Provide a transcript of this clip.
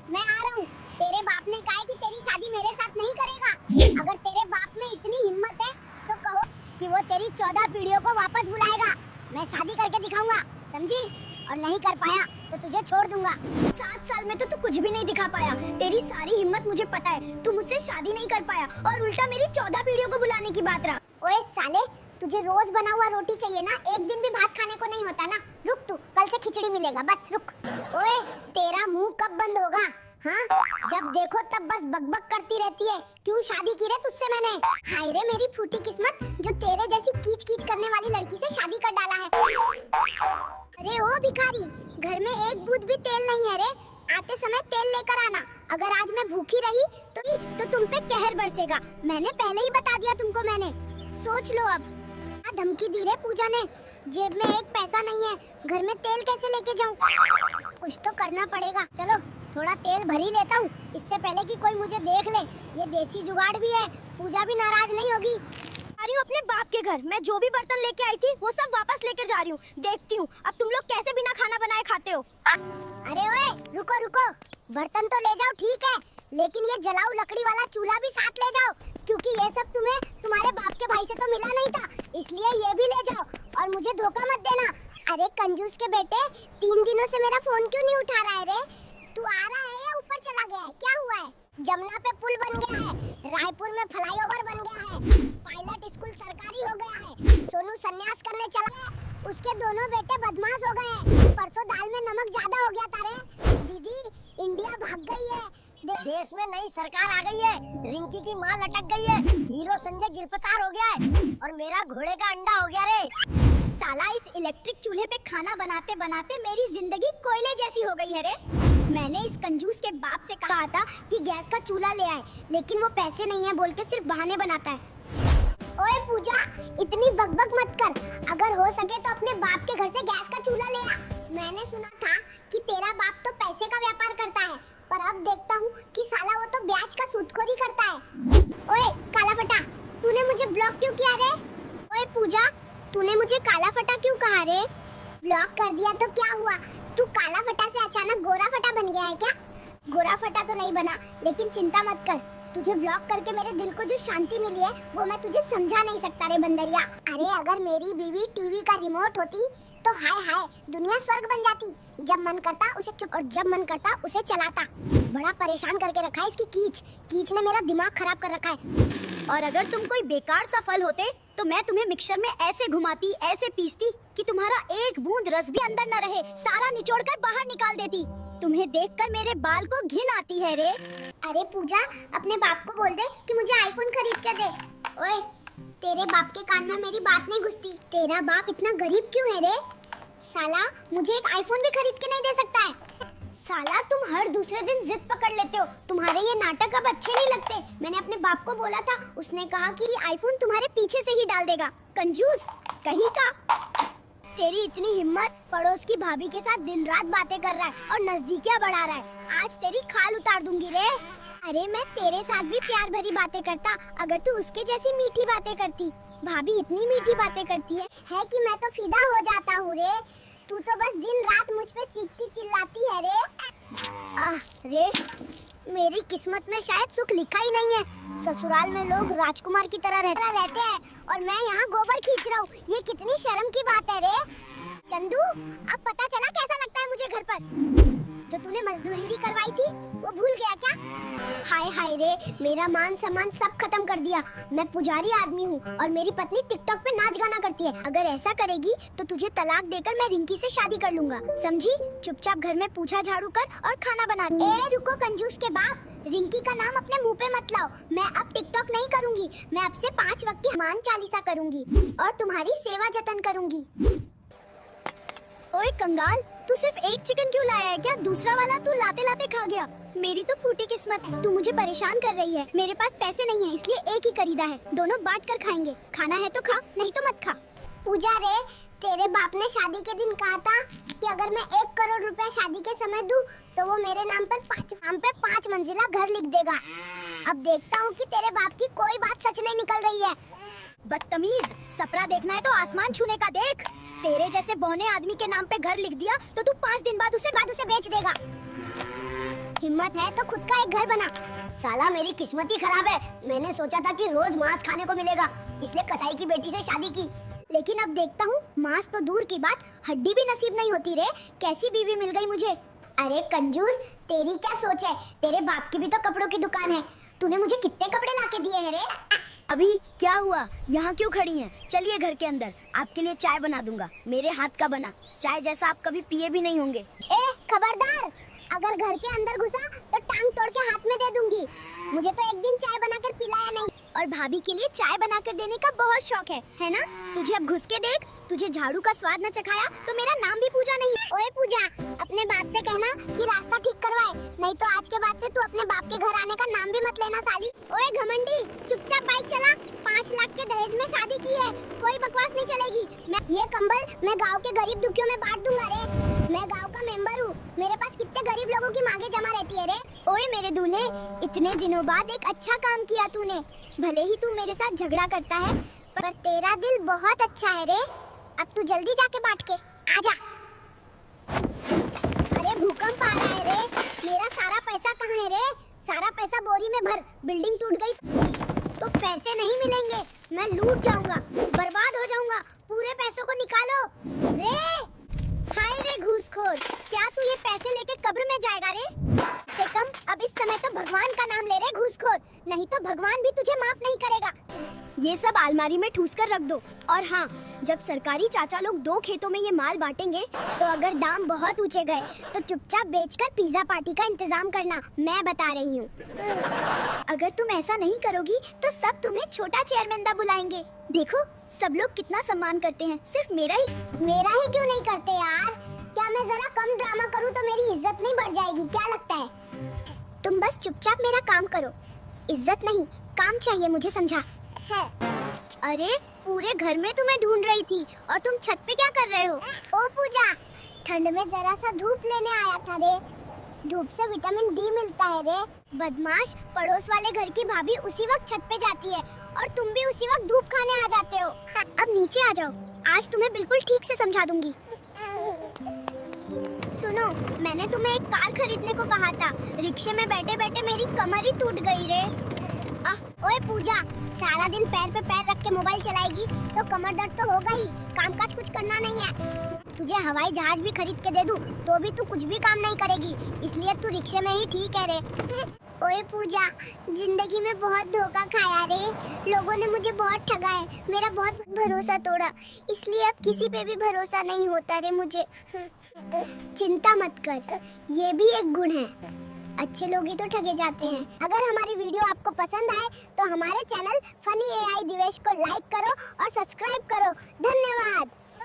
मैं आ रहा हूँ। तेरे बाप ने कहा है कि तेरी शादी मेरे साथ नहीं करेगा। अगर तेरे बाप में इतनी हिम्मत है तो कहो कि वो तेरी 14 पीढ़ियों को वापस बुलाएगा। मैं शादी करके दिखाऊंगा, समझी? और नहीं कर पाया तो तुझे छोड़ दूंगा। 7 साल में तो तू कुछ भी नहीं दिखा पाया। तेरी सारी हिम्मत मुझे पता है। तू मुझसे शादी नहीं कर पाया और उल्टा मेरी 14 पीढ़ियों को बुलाने की बात रहा। ओए साले, तुझे रोज बना हुआ रोटी चाहिए ना, एक दिन भी भात खाने को नहीं होता ना। रुक तू, कल से खिचड़ी मिलेगा, बस रुक। ओए, तेरा मुंह कब बंद होगा? हाँ, जब देखो तब बस बकबक करती रहती है। क्यों शादी की रे तुझसे मैंने? हाय रे मेरी फूटी किस्मत, जो तेरे जैसी कीच कीच करने वाली लड़की से शादी कर डाला है। अरे ओ भिखारी, घर में एक बूंद भी तेल नहीं है रे। आते समय तेल लेकर आना। अगर आज मैं भूखी रही तो तुम पे कहर बरसेगा। मैंने पहले ही बता दिया तुमको मैंने। सोच लो अब। धमकी दी रे पूजा ने। जेब में एक पैसा नहीं है, घर में तेल कैसे लेके जाऊं? कुछ तो करना पड़ेगा। चलो थोड़ा तेल भर ही लेता हूँ, इससे पहले कि कोई मुझे देख ले। ये देसी जुगाड़ भी है, पूजा भी नाराज नहीं होगी। आ रही हूँ अपने बाप के घर। मैं जो भी बर्तन लेके आई थी वो सब वापस लेकर जा रही हूँ। देखती हूँ अब तुम लोग कैसे बिना खाना बनाए खाते हो। अरे ओए, रुको रुको, बर्तन तो ले जाओ ठीक है, लेकिन ये जलाऊ लकड़ी वाला चूल्हा भी साथ ले जाओ, क्योंकि ये सब तुम्हें तुम्हारे बाप के भाई से तो मिला नहीं था, इसलिए ये भी ले जाओ। और मुझे धोखा मत देना। अरे कंजूस के बेटे, 3 दिनों से मेरा फोन क्यों नहीं उठा रहा है रे? तू आ रहा है या ऊपर चला गया है? क्या हुआ है? जमुना पे पुल बन गया है, रायपुर में फ्लाईओवर बन गया है, पायलट स्कूल सरकारी हो गया है, सोनू संन्यास करने चला है, उसके दोनों बेटे बदमाश हो गए हैं, परसों दाल में नमक ज्यादा हो गया था रे। दीदी इंडिया भाग गई है, देश में नई सरकार आ गई है, रिंकी की मां लटक गई है, हीरो संजय गिरफ्तार हो गया है और मेरा घोड़े का अंडा हो गया रे। साला इस इलेक्ट्रिक चूल्हे पे खाना बनाते बनाते मेरी जिंदगी कोयले जैसी हो गई है रे। मैंने इस कंजूस के बाप से कहा था कि गैस का चूल्हा ले आए, लेकिन वो पैसे नहीं है बोल के सिर्फ बहाने बनाता है। ओए पूजा, इतनी बकबक मत कर। अगर हो सके तो अपने बाप के घर से गैस का चूल्हा ले आ। मैंने सुना था कि तेरा बाप तो पैसे का व्यापार करता है, पर अब देखता हूँ कि साला वो तो ब्याज का सूदखोरी करता है। ओए काला फटा, तूने मुझे ब्लॉक क्यों किया रे? ओए पूजा, तूने मुझे काला फटा क्यों कहा रे? ब्लॉक कर दिया तो क्या हुआ? तू काला फटा से अचानक गोरा फटा बन गया है क्या? गोरा फटा तो नहीं बना, लेकिन चिंता मत कर, तुझे ब्लॉक करके मेरे दिल को जो शांति मिली है वो मैं तुझे समझा नहीं सकता रे बंदरिया। अरे अगर मेरी बीवी टीवी का रिमोट होती तो हाय हाय दुनिया स्वर्ग बन जाती। जब मन करता उसे चुप और जब मन करता उसे चलाता। बड़ा परेशान करके रखा है इसकी कीच ने मेरा दिमाग खराब कर रखा है। और अगर तुम कोई बेकार सा फल होते तो मैं तुम्हें मिक्सर में ऐसे घुमाती, ऐसे पीसती कि तुम्हारा एक बूंद रस भी अंदर न रहे, सारा निचोड़कर बाहर निकाल देती। तुम्हें देखकर मेरे बाल को घिन आती है रे। अरे पूजा, अपने बाप को बोल दे कि मुझे आईफोन खरीद के दे। ओए, तेरे बाप के कान में मेरी बात नहीं घुसती। तेरा बाप इतना गरीब क्यों है रे? साला मुझे एक आईफोन भी खरीद के नहीं दे सकता है। साला तुम हर दूसरे दिन जिद पकड़ लेते हो, तुम्हारे ये नाटक अब अच्छे नहीं लगते। मैंने अपने बाप को बोला था, उसने कहा कि आईफोन तुम्हारे पीछे से ही डाल देगा। कंजूस कहीं का। तेरी इतनी हिम्मत, पड़ोस की भाभी के साथ दिन रात बातें कर रहा है और नजदीकियां बढ़ा रहा है। आज तेरी खाल उतार दूंगी रे। अरे मैं तेरे साथ भी प्यार भरी बातें करता अगर तू उसके जैसी मीठी बातें करती। भाभी इतनी मीठी बातें करती है कि मैं तो फिदा हो जाता हूँ रे। तू तो बस दिन रात मुझ पे चीखती चिल्लाती है रे। रे मेरी किस्मत में शायद सुख लिखा ही नहीं है। ससुराल में लोग राजकुमार की तरह रहते हैं और मैं यहाँ गोबर खींच रहा हूँ। ये कितनी शर्म की बात है रे। चंदू, अब पता चला कैसा लगता है मुझे घर पर? जो तूने मजदूरी करवाई थी वो भूल गया क्या? हाय हाय रे, मेरा मान सम्मान सब खत्म कर दिया। मैं पुजारी आदमी हूँ और मेरी पत्नी टिकटॉक पे नाच गाना करती है। अगर ऐसा करेगी तो तुझे तलाक देकर मैं रिंकी से शादी कर लूंगा, समझी? चुपचाप घर में पूछा झाड़ू कर और खाना बना। ए रुको कंजूस के बाप, रिंकी का नाम अपने मुंह पे मत लाओ। मैं अब टिकटॉक नहीं करूंगी। मैं अब से 5 वक्त की हनुमान चालीसा करूंगी और तुम्हारी सेवा जतन करूंगी। ओए कंगाल, तू सिर्फ एक चिकन क्यों लाया है? क्या दूसरा वाला तू लाते लाते खा गया? मेरी तो फूटी किस्मत, तू मुझे परेशान कर रही है। मेरे पास पैसे नहीं है इसलिए एक ही खरीदा है, दोनों बांट कर खाएंगे। खाना है तो खा, नहीं तो मत खा। पूजा रे, तेरे बाप ने शादी के दिन कहा था कि अगर मैं 1 करोड़ रुपया शादी के समय दूं तो वो मेरे नाम पे 5 मंजिला घर लिख देगा। अब देखता हूँ कि तेरे बाप की कोई बात सच नहीं निकल रही है। बदतमीज, सपना देखना है तो आसमान छूने का देख। तेरे जैसे बौने आदमी के नाम पे घर लिख दिया तो तू 5 दिन बाद उसे बेच देगा। हिम्मत है तो खुद का एक घर बना। साला मेरी किस्मत ही खराब है। मैंने सोचा था कि रोज मांस खाने को मिलेगा, इसलिए कसाई की बेटी से शादी की। लेकिन अब देखता हूँ मांस तो दूर की बात, हड्डी भी नसीब नहीं होती रे। कैसी बीवी मिल गई मुझे। अरे कंजूस, तेरी क्या सोच है? तेरे बाप की भी तो कपड़ों की दुकान है। तूने मुझे कितने कपड़े लाके दिए हैं रे? अभी क्या हुआ? यहाँ क्यों खड़ी हैं? चलिए घर के अंदर, आपके लिए चाय बना दूंगा, मेरे हाथ का बना चाय जैसा आप कभी पिए भी नहीं होंगे। ए खबरदार, अगर घर के अंदर घुसा तो टांग तोड़ के हाथ में दे दूंगी। मुझे तो एक दिन चाय बनाकर पिलाया नहीं। और भाभी के लिए चाय बनाकर देने का बहुत शौक है ना? तुझे अब घुस के देख, तुझे झाड़ू का स्वाद न चखाया तो मेरा नाम भी पूजा नहीं। ओए पूजा, अपने बाप से कहना कि रास्ता ठीक करवाए, नहीं तो आज के बाद से तू अपने बाप के घर आने का नाम भी मत लेना साली। ओए घमंडी, चुपचाप बाइक चला। 5 लाख के दहेज में शादी की है, कोई बकवास नहीं चलेगी। ये कंबल मैं गाँव के गरीब दुखियों में बांट दूंगा रे। मैं गाँव का मेंबर हूँ, मेरे पास कितने गरीब लोगों की मांगे जमा रहती है रे। ओए मेरे दूल्हे, इतने दिनों बाद एक अच्छा काम किया तूने। भले ही तू मेरे साथ झगड़ा करता है, पर तेरा दिल बहुत अच्छा है रे। अब तू जल्दी जाके बांट के आजा। अरे भूकंप आ रहा है रे। मेरा सारा पैसा कहाँ है रे? सारा पैसा बोरी में भर। बिल्डिंग टूट गई तो पैसे नहीं मिलेंगे, मैं लूट जाऊंगा, बर्बाद हो जाऊंगा। पूरे पैसों को निकालो रे। हाय रे घूसखोर, क्या तू ये पैसे लेके कब्र में जाएगा रे? से कम अब इस समय तो भगवान का नाम ले रे घूसखोर, नहीं तो भगवान भी तुझे माफ नहीं करेगा। ये सब अलमारी में ठूस कर रख दो। और हाँ, जब सरकारी चाचा लोग 2 खेतों में ये माल बांटेंगे तो अगर दाम बहुत ऊंचे गए तो चुपचाप बेचकर पिज्जा पार्टी का इंतजाम करना, मैं बता रही हूँ। अगर तुम ऐसा नहीं करोगी तो सब तुम्हें छोटा चेयरमैन बुलाएंगे। देखो सब लोग कितना सम्मान करते हैं, सिर्फ मेरा ही क्यों नहीं करते यार? क्या मैं जरा कम ड्रामा करूँ तो मेरी इज्जत नहीं बढ़ जाएगी? क्या लगता है? तुम बस चुपचाप मेरा काम करो, इज्जत नहीं काम चाहिए मुझे, समझा? अरे पूरे घर में तुम्हें ढूंढ रही थी और तुम छत पे क्या कर रहे हो? ओ पूजा, ठंड में जरा सा धूप लेने आया था रे। धूप से विटामिन डी मिलता है रे। बदमाश, पड़ोस वाले घर की भाभी उसी वक्त छत पे जाती है और तुम भी उसी वक्त धूप खाने आ जाते हो। अब नीचे आ जाओ, आज तुम्हें बिल्कुल ठीक से समझा दूंगी। सुनो, मैंने तुम्हें एक कार खरीदने को कहा था, रिक्शे में बैठे बैठे मेरी कमर ही टूट गई रे। ओए पूजा, सारा दिन पैर पे पैर रख के मोबाइल चलाएगी तो कमर दर्द तो होगा ही। कामकाज कुछ करना नहीं है। तुझे हवाई जहाज भी खरीद के दे दूं तो भी तू कुछ भी काम नहीं करेगी, इसलिए तू रिक्शे में ही ठीक है रे। ओए पूजा, जिंदगी में बहुत धोखा खाया रे। लोगों ने मुझे बहुत ठगा है, मेरा बहुत भरोसा तोड़ा, इसलिए अब किसी पे भी भरोसा नहीं होता रे मुझे। चिंता मत कर, ये भी एक गुण है। अच्छे लोग ही तो ठगे जाते हैं। अगर हमारी वीडियो आपको पसंद आए तो हमारे चैनल फनी एआई दिवेश को लाइक करो और सब्सक्राइब करो। धन्यवाद।